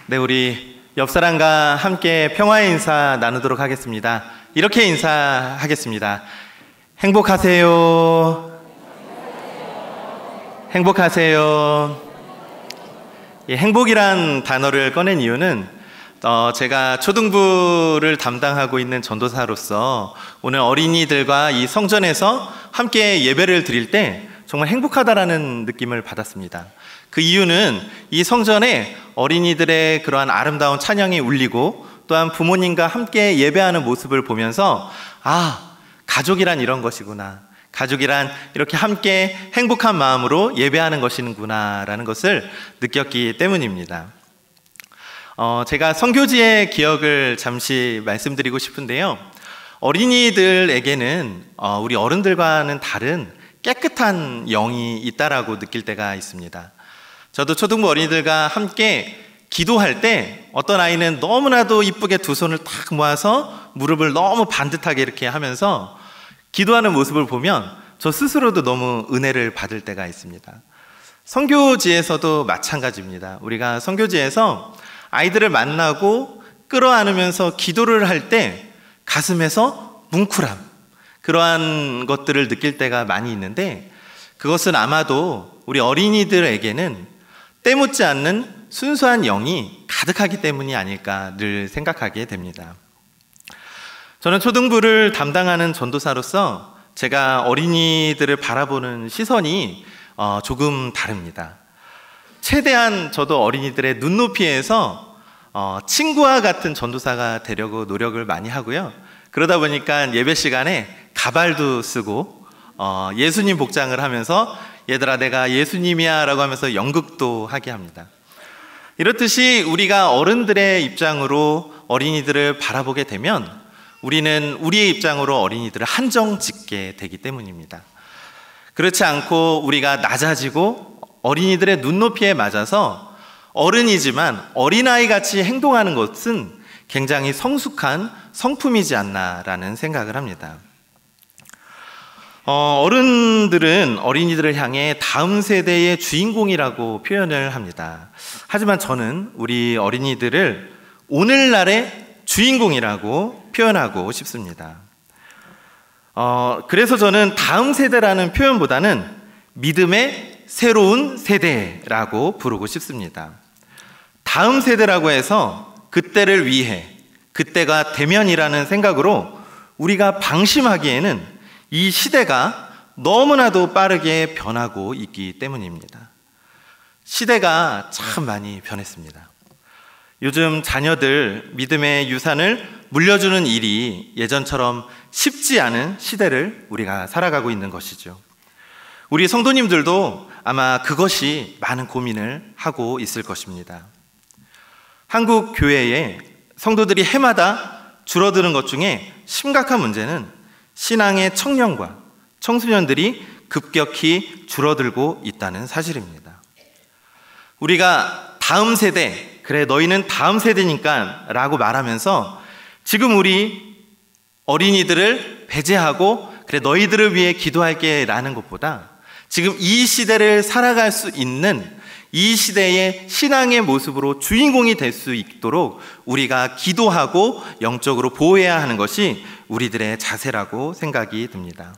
네, 우리 옆 사람과 함께 평화의 인사 나누도록 하겠습니다. 이렇게 인사하겠습니다. 행복하세요. 행복하세요. 예, 행복이란 단어를 꺼낸 이유는 제가 초등부를 담당하고 있는 전도사로서 오늘 어린이들과 이 성전에서 함께 예배를 드릴 때 정말 행복하다라는 느낌을 받았습니다. 그 이유는 이 성전에 어린이들의 그러한 아름다운 찬양이 울리고 또한 부모님과 함께 예배하는 모습을 보면서 가족이란 이런 것이구나, 가족이란 이렇게 함께 행복한 마음으로 예배하는 것이구나 라는 것을 느꼈기 때문입니다. 제가 선교지의 기억을 잠시 말씀드리고 싶은데요, 어린이들에게는 우리 어른들과는 다른 깨끗한 영이 있다라고 느낄 때가 있습니다. 저도 초등부 어린이들과 함께 기도할 때 어떤 아이는 너무나도 이쁘게 두 손을 딱 모아서 무릎을 너무 반듯하게 이렇게 하면서 기도하는 모습을 보면 저 스스로도 너무 은혜를 받을 때가 있습니다. 선교지에서도 마찬가지입니다. 우리가 선교지에서 아이들을 만나고 끌어안으면서 기도를 할 때 가슴에서 뭉클함, 그러한 것들을 느낄 때가 많이 있는데, 그것은 아마도 우리 어린이들에게는 때묻지 않는 순수한 영이 가득하기 때문이 아닐까 늘 생각하게 됩니다. 저는 초등부를 담당하는 전도사로서 제가 어린이들을 바라보는 시선이 조금 다릅니다. 최대한 저도 어린이들의 눈높이에서 친구와 같은 전도사가 되려고 노력을 많이 하고요. 그러다 보니까 예배 시간에 가발도 쓰고 예수님 복장을 하면서 얘들아 내가 예수님이야 라고 하면서 연극도 하게 합니다. 이렇듯이 우리가 어른들의 입장으로 어린이들을 바라보게 되면 우리는 우리의 입장으로 어린이들을 한정 짓게 되기 때문입니다. 그렇지 않고 우리가 낮아지고 어린이들의 눈높이에 맞아서 어른이지만 어린아이 같이 행동하는 것은 굉장히 성숙한 성품이지 않나라는 생각을 합니다. 어른들은 어린이들을 향해 다음 세대의 주인공이라고 표현을 합니다. 하지만 저는 우리 어린이들을 오늘날의 주인공이라고 표현하고 싶습니다. 그래서 저는 다음 세대라는 표현보다는 믿음의 새로운 세대라고 부르고 싶습니다. 다음 세대라고 해서 그때를 위해, 그때가 되면이라는 생각으로 우리가 방심하기에는 이 시대가 너무나도 빠르게 변하고 있기 때문입니다. 시대가 참 많이 변했습니다. 요즘 자녀들 믿음의 유산을 물려주는 일이 예전처럼 쉽지 않은 시대를 우리가 살아가고 있는 것이죠. 우리 성도님들도 아마 그것이 많은 고민을 하고 있을 것입니다. 한국 교회에 성도들이 해마다 줄어드는 것 중에 심각한 문제는 신앙의 청년과 청소년들이 급격히 줄어들고 있다는 사실입니다. 우리가 다음 세대, 그래 너희는 다음 세대니까 라고 말하면서 지금 우리 어린이들을 배제하고 그래 너희들을 위해 기도할게 라는 것보다 지금 이 시대를 살아갈 수 있는 이 시대의 신앙의 모습으로 주인공이 될 수 있도록 우리가 기도하고 영적으로 보호해야 하는 것이 우리들의 자세라고 생각이 듭니다.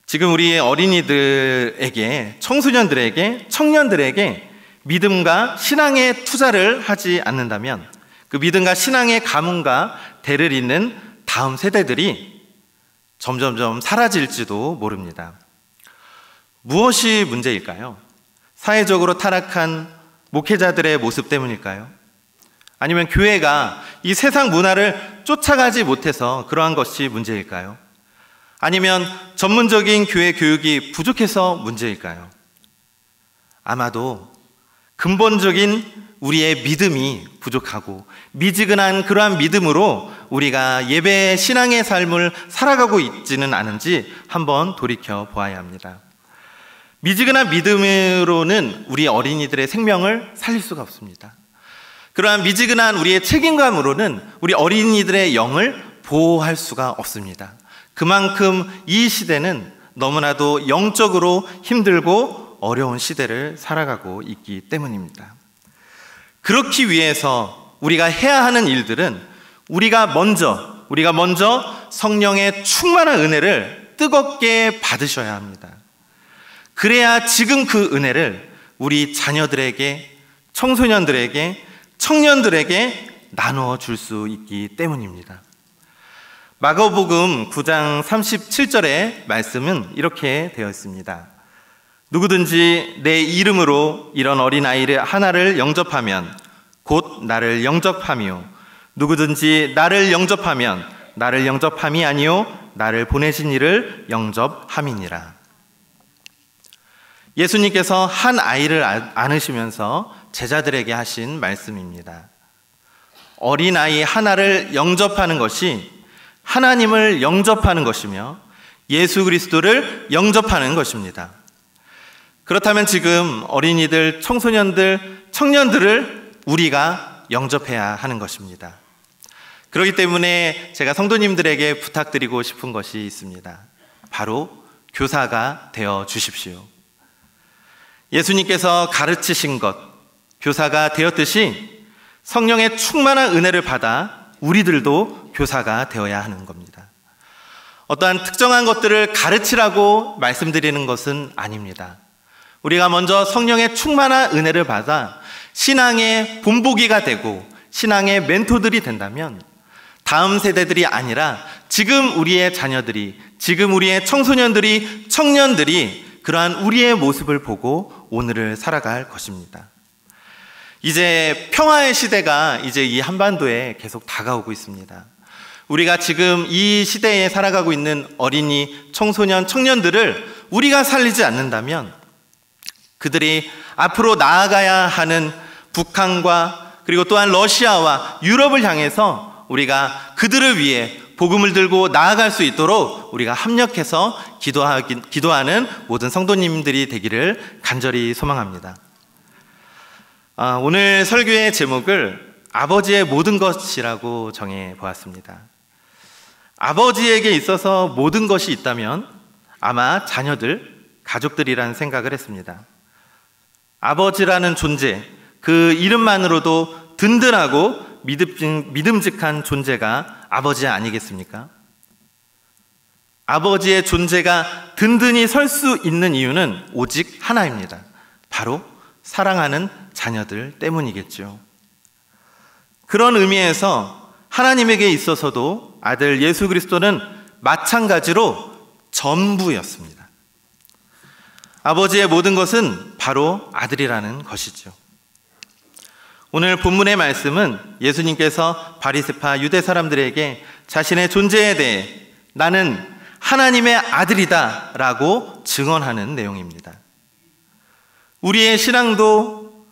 지금 우리 어린이들에게, 청소년들에게, 청년들에게 믿음과 신앙의 투자를 하지 않는다면 그 믿음과 신앙의 가문과 대를 잇는 다음 세대들이 점점점 사라질지도 모릅니다. 무엇이 문제일까요? 사회적으로 타락한 목회자들의 모습 때문일까요? 아니면 교회가 이 세상 문화를 쫓아가지 못해서 그러한 것이 문제일까요? 아니면 전문적인 교회 교육이 부족해서 문제일까요? 아마도 근본적인 우리의 믿음이 부족하고 미지근한 그러한 믿음으로 우리가 예배 신앙의 삶을 살아가고 있지는 않은지 한번 돌이켜 보아야 합니다. 미지근한 믿음으로는 우리 어린이들의 생명을 살릴 수가 없습니다. 그러한 미지근한 우리의 책임감으로는 우리 어린이들의 영을 보호할 수가 없습니다. 그만큼 이 시대는 너무나도 영적으로 힘들고 어려운 시대를 살아가고 있기 때문입니다. 그렇기 위해서 우리가 해야 하는 일들은 우리가 먼저 성령의 충만한 은혜를 뜨겁게 받으셔야 합니다. 그래야 지금 그 은혜를 우리 자녀들에게, 청소년들에게, 청년들에게 나누어 줄 수 있기 때문입니다. 마가복음 9장 37절의 말씀은 이렇게 되어 있습니다. 누구든지 내 이름으로 이런 어린아이를 하나를 영접하면 곧 나를 영접하며 누구든지 나를 영접하면 나를 영접함이 아니요 나를 보내신 이를 영접함이니라. 예수님께서 한 아이를 안으시면서 제자들에게 하신 말씀입니다. 어린아이 하나를 영접하는 것이 하나님을 영접하는 것이며 예수 그리스도를 영접하는 것입니다. 그렇다면 지금 어린이들, 청소년들, 청년들을 우리가 영접해야 하는 것입니다. 그렇기 때문에 제가 성도님들에게 부탁드리고 싶은 것이 있습니다. 바로 교사가 되어 주십시오. 예수님께서 가르치신 것, 교사가 되었듯이 성령의 충만한 은혜를 받아 우리들도 교사가 되어야 하는 겁니다. 어떠한 특정한 것들을 가르치라고 말씀드리는 것은 아닙니다. 우리가 먼저 성령의 충만한 은혜를 받아 신앙의 본보기가 되고 신앙의 멘토들이 된다면 다음 세대들이 아니라 지금 우리의 자녀들이, 지금 우리의 청소년들이, 청년들이 그러한 우리의 모습을 보고 오늘을 살아갈 것입니다. 이제 평화의 시대가 이제 이 한반도에 계속 다가오고 있습니다. 우리가 지금 이 시대에 살아가고 있는 어린이, 청소년, 청년들을 우리가 살리지 않는다면 그들이 앞으로 나아가야 하는 북한과 그리고 또한 러시아와 유럽을 향해서 우리가 그들을 위해 복음을 들고 나아갈 수 있도록 우리가 합력해서 기도하는 모든 성도님들이 되기를 간절히 소망합니다. 오늘 설교의 제목을 아버지의 모든 것이라고 정해 보았습니다. 아버지에게 있어서 모든 것이 있다면 아마 자녀들, 가족들이라는 생각을 했습니다. 아버지라는 존재, 그 이름만으로도 든든하고 믿음직한 존재가 아버지 아니겠습니까? 아버지의 존재가 든든히 설 수 있는 이유는 오직 하나입니다. 바로 사랑하는 자녀들 때문이겠죠. 그런 의미에서 하나님에게 있어서도 아들 예수 그리스도는 마찬가지로 전부였습니다. 아버지의 모든 것은 바로 아들이라는 것이죠. 오늘 본문의 말씀은 예수님께서 바리새파 유대 사람들에게 자신의 존재에 대해 나는 하나님의 아들이다 라고 증언하는 내용입니다. 우리의 신앙도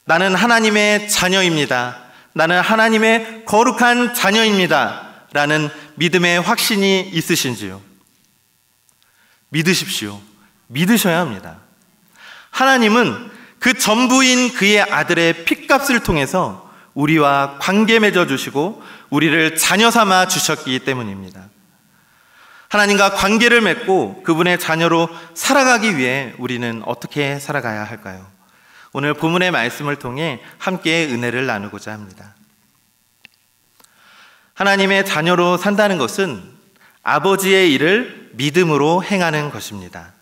나는 하나님의 자녀입니다. 나는 하나님의 거룩한 자녀입니다 라는 믿음의 확신이 있으신지요? 믿으십시오. 믿으셔야 합니다. 하나님은 그 전부인 그의 아들의 핏값을 통해서 우리와 관계 맺어 주시고 우리를 자녀 삼아 주셨기 때문입니다. 하나님과 관계를 맺고 그분의 자녀로 살아가기 위해 우리는 어떻게 살아가야 할까요? 오늘 본문의 말씀을 통해 함께 은혜를 나누고자 합니다. 하나님의 자녀로 산다는 것은 아버지의 일을 믿음으로 행하는 것입니다.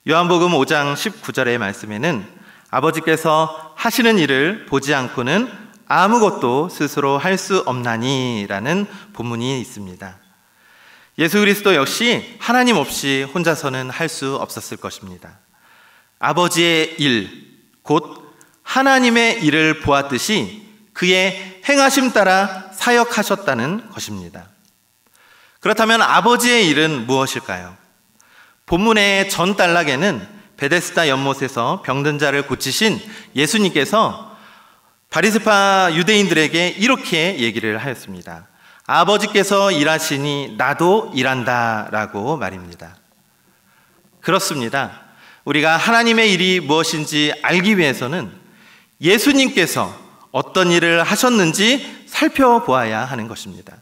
요한복음 5장 19절의 말씀에는 아버지께서 하시는 일을 보지 않고는 아무것도 스스로 할 수 없나니 라는 본문이 있습니다. 예수 그리스도 역시 하나님 없이 혼자서는 할 수 없었을 것입니다. 아버지의 일, 곧 하나님의 일을 보았듯이 그의 행하심 따라 사역하셨다는 것입니다. 그렇다면 아버지의 일은 무엇일까요? 본문의 전 단락에는 베데스다 연못에서 병든 자를 고치신 예수님께서 바리새파 유대인들에게 이렇게 얘기를 하였습니다. 아버지께서 일하시니 나도 일한다 라고 말입니다. 그렇습니다. 우리가 하나님의 일이 무엇인지 알기 위해서는 예수님께서 어떤 일을 하셨는지 살펴보아야 하는 것입니다.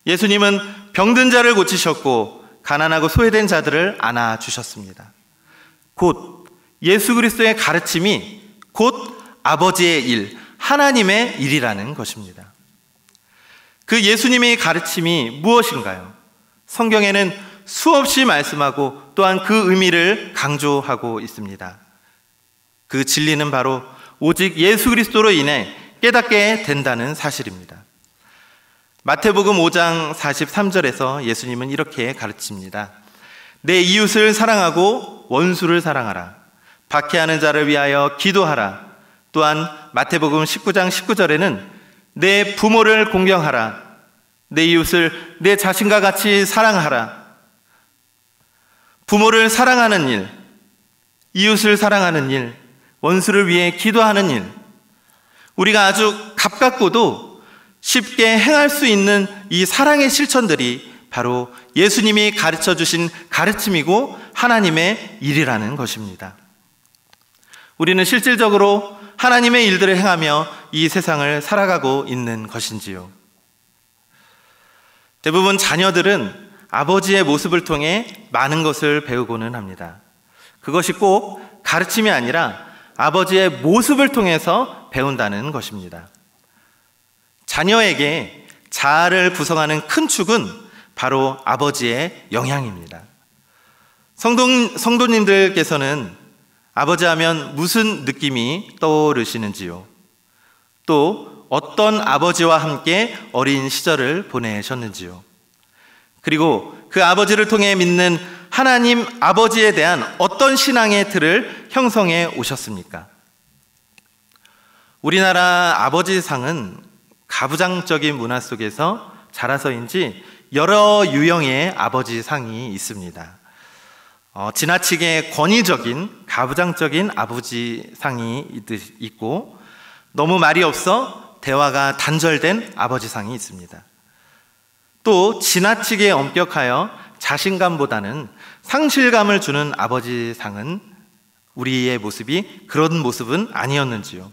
예수님은 병든 자를 고치셨고 가난하고 소외된 자들을 안아주셨습니다. 곧 예수 그리스도의 가르침이 곧 아버지의 일, 하나님의 일이라는 것입니다. 그 예수님의 가르침이 무엇인가요? 성경에는 수없이 말씀하고 또한 그 의미를 강조하고 있습니다. 그 진리는 바로 오직 예수 그리스도로 인해 깨닫게 된다는 사실입니다. 마태복음 5장 43절에서 예수님은 이렇게 가르칩니다. 내 이웃을 사랑하고 원수를 사랑하라. 박해하는 자를 위하여 기도하라. 또한 마태복음 19장 19절에는 내 부모를 공경하라. 내 이웃을 내 자신과 같이 사랑하라. 부모를 사랑하는 일, 이웃을 사랑하는 일, 원수를 위해 기도하는 일, 우리가 아주 가깝고도 쉽게 행할 수 있는 이 사랑의 실천들이 바로 예수님이 가르쳐 주신 가르침이고 하나님의 일이라는 것입니다. 우리는 실질적으로 하나님의 일들을 행하며 이 세상을 살아가고 있는 것인지요? 대부분 자녀들은 아버지의 모습을 통해 많은 것을 배우고는 합니다. 그것이 꼭 가르침이 아니라 아버지의 모습을 통해서 배운다는 것입니다. 자녀에게 자아를 구성하는 큰 축은 바로 아버지의 영향입니다. 성도님들께서는 아버지 하면 무슨 느낌이 떠오르시는지요? 또 어떤 아버지와 함께 어린 시절을 보내셨는지요? 그리고 그 아버지를 통해 믿는 하나님 아버지에 대한 어떤 신앙의 틀을 형성해 오셨습니까? 우리나라 아버지상은 가부장적인 문화 속에서 자라서인지 여러 유형의 아버지상이 있습니다. 지나치게 권위적인 가부장적인 아버지상이 있고 너무 말이 없어 대화가 단절된 아버지상이 있습니다. 또 지나치게 엄격하여 자신감보다는 상실감을 주는 아버지상은 우리의 모습이 그런 모습은 아니었는지요?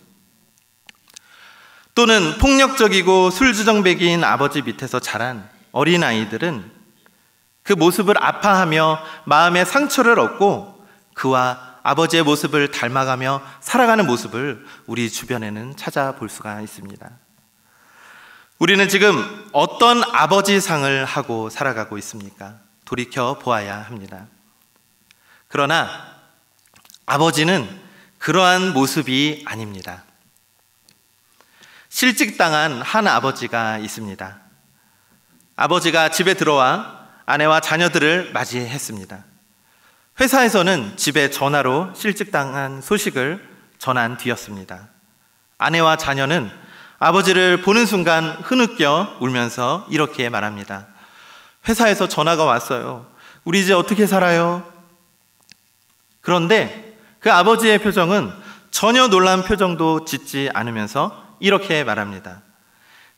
또는 폭력적이고 술주정뱅이인 아버지 밑에서 자란 어린아이들은 그 모습을 아파하며 마음의 상처를 얻고 그와 아버지의 모습을 닮아가며 살아가는 모습을 우리 주변에는 찾아볼 수가 있습니다. 우리는 지금 어떤 아버지상을 하고 살아가고 있습니까? 돌이켜 보아야 합니다. 그러나 아버지는 그러한 모습이 아닙니다. 실직당한 한 아버지가 있습니다. 아버지가 집에 들어와 아내와 자녀들을 맞이했습니다. 회사에서는 집에 전화로 실직당한 소식을 전한 뒤였습니다. 아내와 자녀는 아버지를 보는 순간 흐느껴 울면서 이렇게 말합니다. 회사에서 전화가 왔어요. 우리 이제 어떻게 살아요? 그런데 그 아버지의 표정은 전혀 놀란 표정도 짓지 않으면서 이렇게 말합니다.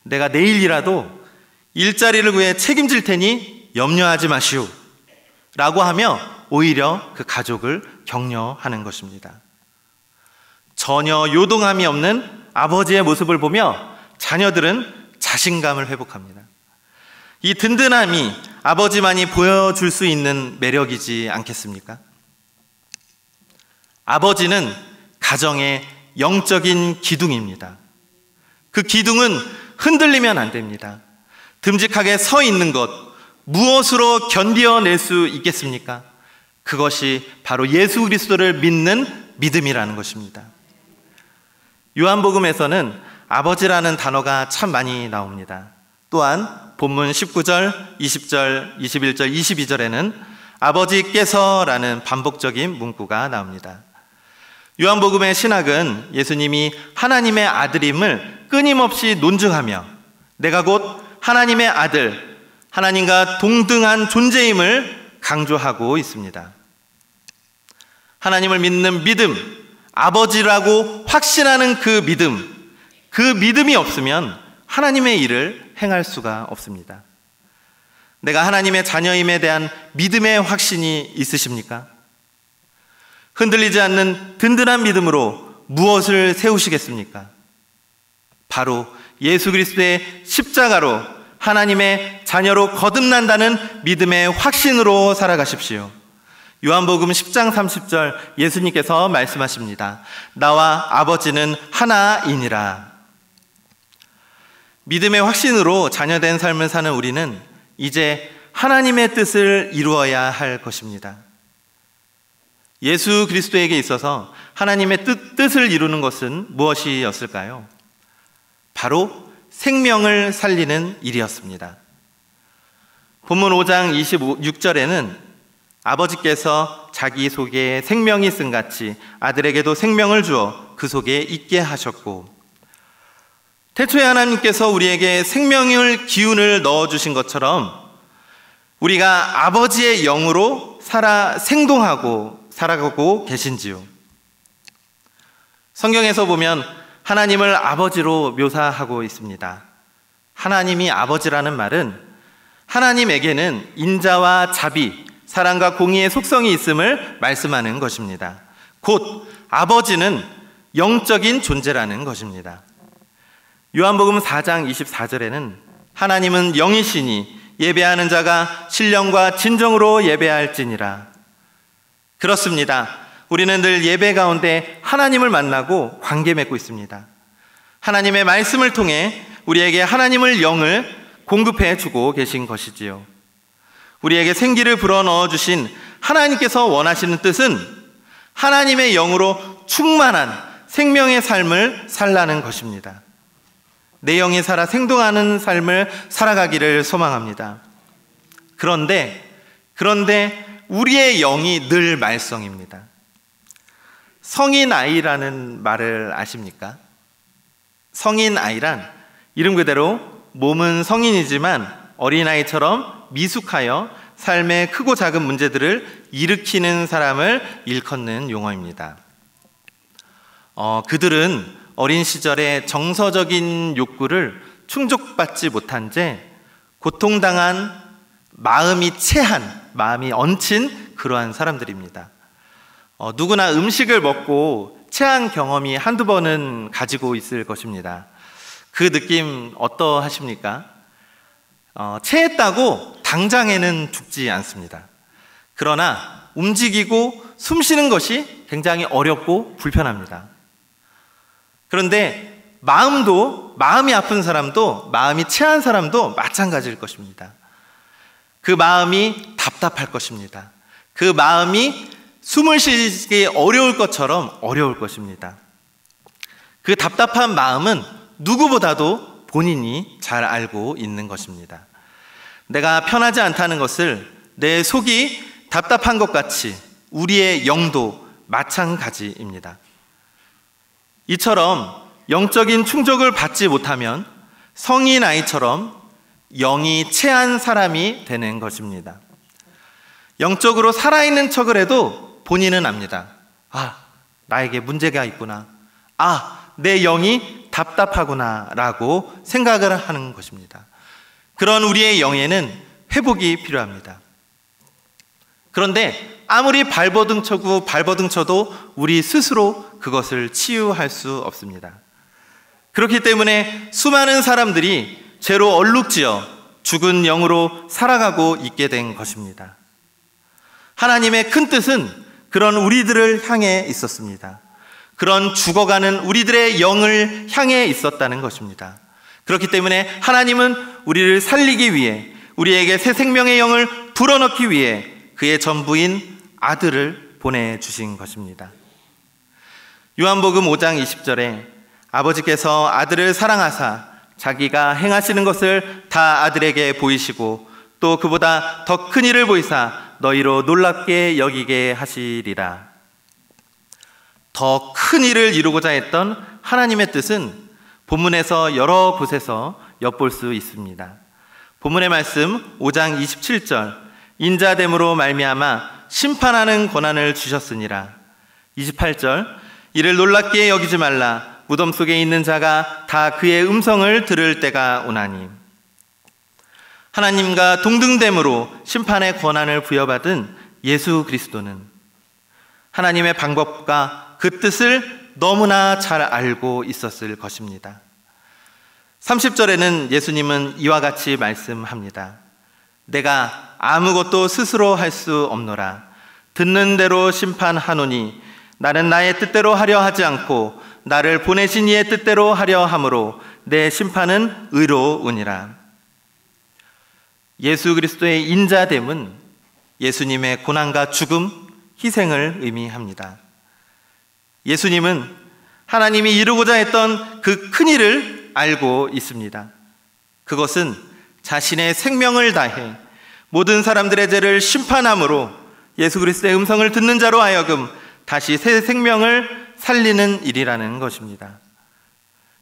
내가 내일이라도 일자리를 구해 책임질 테니 염려하지 마시오 라고 하며 오히려 그 가족을 격려하는 것입니다. 전혀 요동함이 없는 아버지의 모습을 보며 자녀들은 자신감을 회복합니다. 이 든든함이 아버지만이 보여줄 수 있는 매력이지 않겠습니까? 아버지는 가정의 영적인 기둥입니다. 그 기둥은 흔들리면 안 됩니다. 듬직하게 서 있는 것, 무엇으로 견뎌낼 수 있겠습니까? 그것이 바로 예수 그리스도를 믿는 믿음이라는 것입니다. 요한복음에서는 아버지라는 단어가 참 많이 나옵니다. 또한 본문 19절, 20절, 21절, 22절에는 아버지께서라는 반복적인 문구가 나옵니다. 요한복음의 신학은 예수님이 하나님의 아들임을 끊임없이 논증하며 내가 곧 하나님의 아들, 하나님과 동등한 존재임을 강조하고 있습니다. 하나님을 믿는 믿음, 아버지라고 확신하는 그 믿음이 없으면 하나님의 일을 행할 수가 없습니다. 내가 하나님의 자녀임에 대한 믿음의 확신이 있으십니까? 흔들리지 않는 든든한 믿음으로 무엇을 세우시겠습니까? 바로 예수 그리스도의 십자가로 하나님의 자녀로 거듭난다는 믿음의 확신으로 살아가십시오. 요한복음 10장 30절 예수님께서 말씀하십니다. 나와 아버지는 하나이니라. 믿음의 확신으로 자녀된 삶을 사는 우리는 이제 하나님의 뜻을 이루어야 할 것입니다. 예수 그리스도에게 있어서 하나님의 뜻을 이루는 것은 무엇이었을까요? 바로 생명을 살리는 일이었습니다. 본문 5장 26절에는 아버지께서 자기 속에 생명이 있음 같이 아들에게도 생명을 주어 그 속에 있게 하셨고, 태초에 하나님께서 우리에게 생명을 기운을 넣어주신 것처럼 우리가 아버지의 영으로 생동하고 살아가고 계신지요. 성경에서 보면 하나님을 아버지로 묘사하고 있습니다. 하나님이 아버지라는 말은 하나님에게는 인자와 자비, 사랑과 공의의 속성이 있음을 말씀하는 것입니다. 곧 아버지는 영적인 존재라는 것입니다. 요한복음 4장 24절에는 하나님은 영이시니 예배하는 자가 신령과 진정으로 예배할지니라. 그렇습니다. 우리는 늘 예배 가운데 하나님을 만나고 관계 맺고 있습니다. 하나님의 말씀을 통해 우리에게 하나님을 영을 공급해 주고 계신 것이지요. 우리에게 생기를 불어넣어 주신 하나님께서 원하시는 뜻은 하나님의 영으로 충만한 생명의 삶을 살라는 것입니다. 내 영이 살아 생동하는 삶을 살아가기를 소망합니다. 그런데 우리의 영이 늘 말썽입니다. 성인 아이라는 말을 아십니까? 성인 아이란 이름 그대로 몸은 성인이지만 어린아이처럼 미숙하여 삶의 크고 작은 문제들을 일으키는 사람을 일컫는 용어입니다. 그들은 어린 시절에 정서적인 욕구를 충족받지 못한 채 고통당한 마음이 체한, 마음이 얹힌 그러한 사람들입니다. 누구나 음식을 먹고 체한 경험이 한두 번은 가지고 있을 것입니다. 그 느낌 어떠하십니까? 체했다고 당장에는 죽지 않습니다. 그러나 움직이고 숨 쉬는 것이 굉장히 어렵고 불편합니다. 그런데 마음이 아픈 사람도, 마음이 체한 사람도 마찬가지일 것입니다. 그 마음이 답답할 것입니다. 그 마음이 숨을 쉬기 어려울 것처럼 어려울 것입니다. 그 답답한 마음은 누구보다도 본인이 잘 알고 있는 것입니다. 내가 편하지 않다는 것을 내 속이 답답한 것 같이 우리의 영도 마찬가지입니다. 이처럼 영적인 충족을 받지 못하면 성인 아이처럼 영이 체한 사람이 되는 것입니다. 영적으로 살아있는 척을 해도 본인은 압니다. 나에게 문제가 있구나. 내 영이 답답하구나 라고 생각을 하는 것입니다. 그런 우리의 영에는 회복이 필요합니다. 그런데 아무리 발버둥 쳐도 우리 스스로 그것을 치유할 수 없습니다. 그렇기 때문에 수많은 사람들이 죄로 얼룩지어 죽은 영으로 살아가고 있게 된 것입니다. 하나님의 큰 뜻은 그런 우리들을 향해 있었습니다. 그런 죽어가는 우리들의 영을 향해 있었다는 것입니다. 그렇기 때문에 하나님은 우리를 살리기 위해, 우리에게 새 생명의 영을 불어넣기 위해 그의 전부인 아들을 보내주신 것입니다. 요한복음 5장 20절에 아버지께서 아들을 사랑하사 자기가 행하시는 것을 다 아들에게 보이시고 또 그보다 더 큰 일을 보이사 너희로 놀랍게 여기게 하시리라. 더 큰 일을 이루고자 했던 하나님의 뜻은 본문에서 여러 곳에서 엿볼 수 있습니다. 본문의 말씀 5장 27절 인자됨으로 말미암아 심판하는 권한을 주셨으니라. 28절 이를 놀랍게 여기지 말라. 무덤 속에 있는 자가 다 그의 음성을 들을 때가 오나니. 하나님과 동등됨으로 심판의 권한을 부여받은 예수 그리스도는 하나님의 방법과 그 뜻을 너무나 잘 알고 있었을 것입니다. 30절에는 예수님은 이와 같이 말씀합니다. 내가 아무것도 스스로 할 수 없노라. 듣는 대로 심판하노니 나는 나의 뜻대로 하려 하지 않고 나를 보내신 이의 뜻대로 하려 함으로 내 심판은 의로우니라. 예수 그리스도의 인자됨은 예수님의 고난과 죽음, 희생을 의미합니다. 예수님은 하나님이 이루고자 했던 그 큰 일을 알고 있습니다. 그것은 자신의 생명을 다해 모든 사람들의 죄를 심판함으로 예수 그리스도의 음성을 듣는 자로 하여금 다시 새 생명을 살리는 일이라는 것입니다.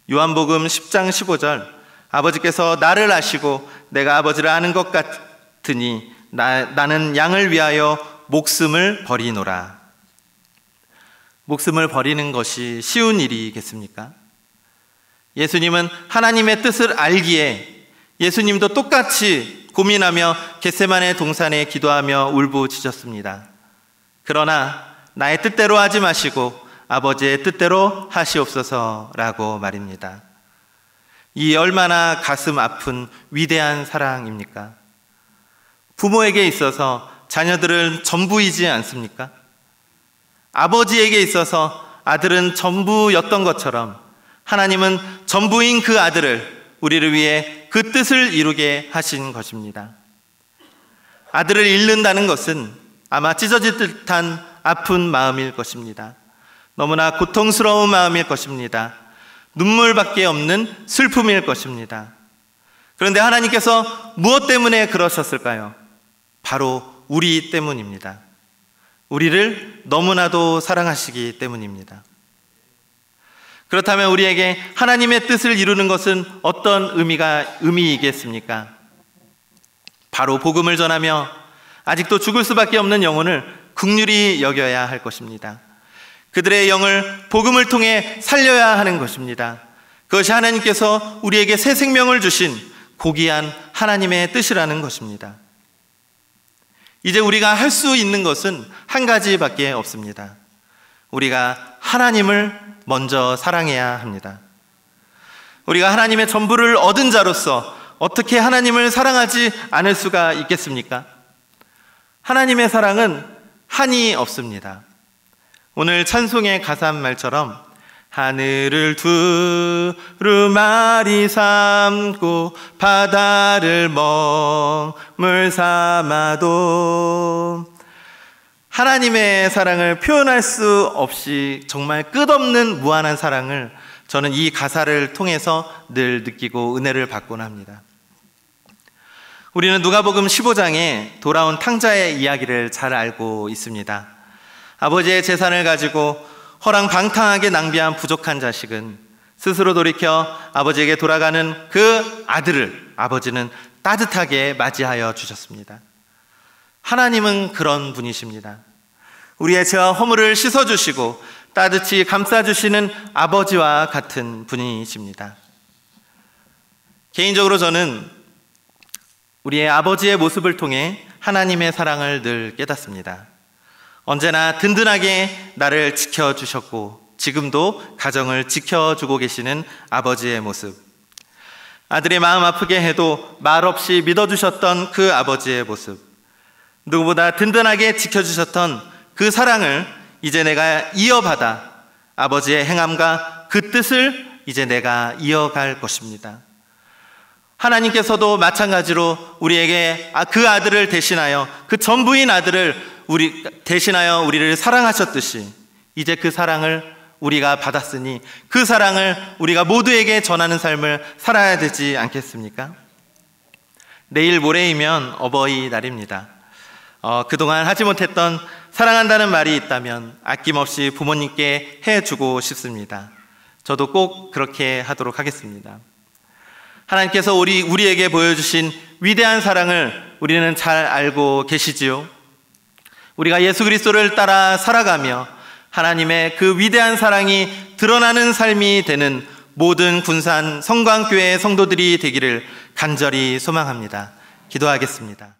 요한복음 10장 15절, 아버지께서 나를 아시고 내가 아버지를 아는 것 같으니 나는 양을 위하여 목숨을 버리노라. 목숨을 버리는 것이 쉬운 일이겠습니까? 예수님은 하나님의 뜻을 알기에 예수님도 똑같이 고민하며 겟세마네 동산에 기도하며 울부짖었습니다. 그러나 나의 뜻대로 하지 마시고 아버지의 뜻대로 하시옵소서라고 말입니다. 이 얼마나 가슴 아픈 위대한 사랑입니까? 부모에게 있어서 자녀들은 전부이지 않습니까? 아버지에게 있어서 아들은 전부였던 것처럼 하나님은 전부인 그 아들을 우리를 위해 그 뜻을 이루게 하신 것입니다. 아들을 잃는다는 것은 아마 찢어질 듯한 아픈 마음일 것입니다. 너무나 고통스러운 마음일 것입니다. 눈물밖에 없는 슬픔일 것입니다. 그런데 하나님께서 무엇 때문에 그러셨을까요? 바로 우리 때문입니다. 우리를 너무나도 사랑하시기 때문입니다. 그렇다면 우리에게 하나님의 뜻을 이루는 것은 어떤 의미이겠습니까? 바로 복음을 전하며 아직도 죽을 수밖에 없는 영혼을 긍휼히 여겨야 할 것입니다. 그들의 영을 복음을 통해 살려야 하는 것입니다. 그것이 하나님께서 우리에게 새 생명을 주신 고귀한 하나님의 뜻이라는 것입니다. 이제 우리가 할 수 있는 것은 한 가지밖에 없습니다. 우리가 하나님을 먼저 사랑해야 합니다. 우리가 하나님의 전부를 얻은 자로서 어떻게 하나님을 사랑하지 않을 수가 있겠습니까? 하나님의 사랑은 한이 없습니다. 오늘 찬송의 가사 말처럼 하늘을 두루마리 삼고 바다를 멍물 삼아도 하나님의 사랑을 표현할 수 없이 정말 끝없는 무한한 사랑을 저는 이 가사를 통해서 늘 느끼고 은혜를 받곤 합니다. 우리는 누가복음 15장에 돌아온 탕자의 이야기를 잘 알고 있습니다. 아버지의 재산을 가지고 허랑방탕하게 낭비한 부족한 자식은 스스로 돌이켜 아버지에게 돌아가는 그 아들을 아버지는 따뜻하게 맞이하여 주셨습니다. 하나님은 그런 분이십니다. 우리의 죄와 허물을 씻어주시고 따뜻히 감싸주시는 아버지와 같은 분이십니다. 개인적으로 저는 우리의 아버지의 모습을 통해 하나님의 사랑을 늘 깨닫습니다. 언제나 든든하게 나를 지켜주셨고 지금도 가정을 지켜주고 계시는 아버지의 모습, 아들의 마음 아프게 해도 말없이 믿어주셨던 그 아버지의 모습, 누구보다 든든하게 지켜주셨던 그 사랑을 이제 내가 이어받아 아버지의 행함과 그 뜻을 이제 내가 이어갈 것입니다. 하나님께서도 마찬가지로 우리에게 그 아들을 대신하여, 그 전부인 아들을 대신하여 우리를 사랑하셨듯이 이제 그 사랑을 우리가 받았으니 그 사랑을 우리가 모두에게 전하는 삶을 살아야 되지 않겠습니까? 내일 모레이면 어버이날입니다. 그동안 하지 못했던 사랑한다는 말이 있다면 아낌없이 부모님께 해주고 싶습니다. 저도 꼭 그렇게 하도록 하겠습니다. 하나님께서 우리에게 보여주신 위대한 사랑을 우리는 잘 알고 계시지요? 우리가 예수 그리스도를 따라 살아가며 하나님의 그 위대한 사랑이 드러나는 삶이 되는 모든 군산 성광교회 성도들이 되기를 간절히 소망합니다. 기도하겠습니다.